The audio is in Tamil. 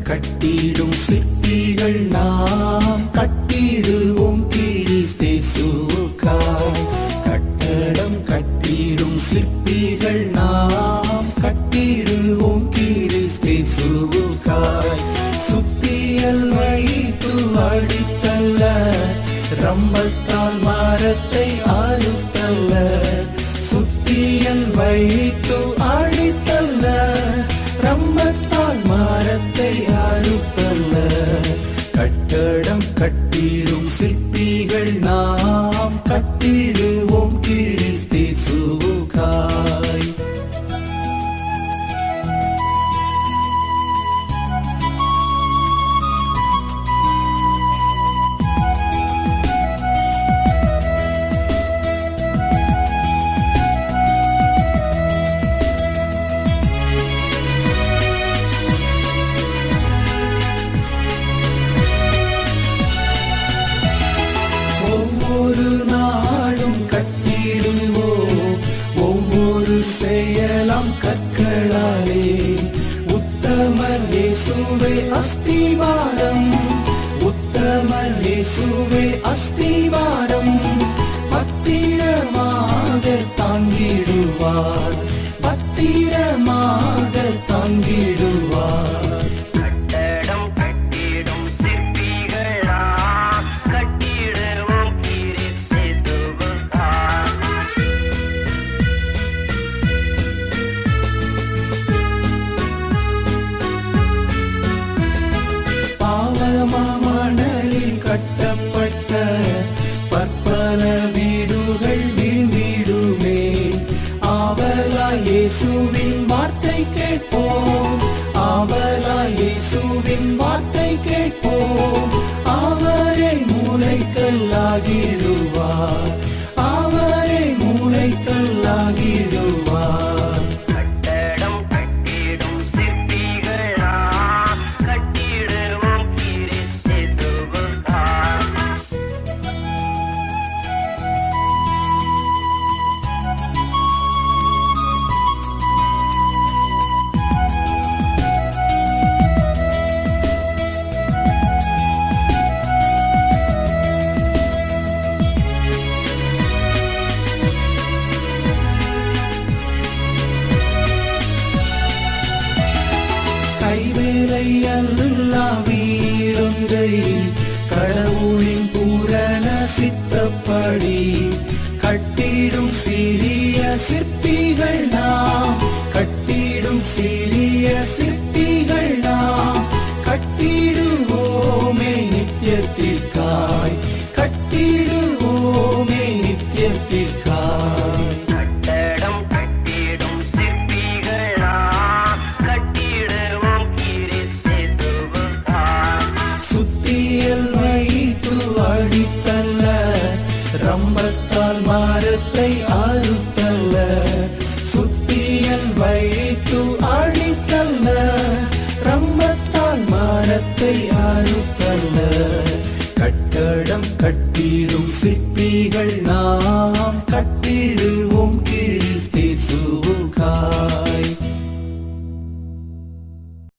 கட்டிடும் சிற்பிகள் நாம் கட்டிடுவோம் கிறிஸ்தேசுவுக்காய். கட்டடம் கட்டிடும் சிற்பிகள் நாம் கட்டிடுவோம் கிறிஸ்தேசுவுக்காய். சுத்தியல் வைத்து அடித்தல்ல, ரம்பத்தால் மரத்தை அறுத்தல்ல. சுத்தியல் வைத்து அடித்தல்ல, ரம்பத்தால் மரத்தை அறுத்தல்ல. கட்டடம் கட்டிடும் சிற்பிகள் நாம் கட்டிடுவோம் கிறிஸ்தேசுவுக்காய். ஒவ்வொரு நாளும் கட்டிடுவோம் ஒவ்வொரு செயலாம் கற்களாலே. உத்தமர் இயேசுவே அஸ்திவாரம், உத்தமர் இயேசுவே அஸ்திவாரம். பத்திரமாக தாங்கிடுவார், பத்திரமாக தாங்கிடுவார். மணலில் கட்டப்பட்ட பற்பல வீடுகள் வீழ்ந்திடுமே. ஆவலாய் இயேசுவின் வார்த்தை கேட்போம், ஆவலாய் இயேசுவின் வார்த்தை கேட்போம். அவரே மூலைக்கல்லாகிடுவார், அவரே மூலைக்கல்லாகிடுவார். கைவேலை அல்லா வீடொன்றை கடவுளின் பூரண சித்தப்படி கட்டிடும் சிறிய சிற்பிகள் நாம், கட்டிடும் சிறிய சிற்பிகள் நாம். கட்டிடுவோமே நித்தியத்திற்காய், கட்டிடுவோமே நித்தியத்திற்காய். சுத்தியல் வைத்து அடித்தல்ல, ரம்பத்தால் மரத்தை அறுத்தல்ல. சுத்தியல் வைத்து அடித்தல்ல, ரம்பத்தால் மரத்தை அறுத்தல்ல. கட்டடம் கட்டிடும் சிற்பிகள் நாம் கட்டிடுவோம்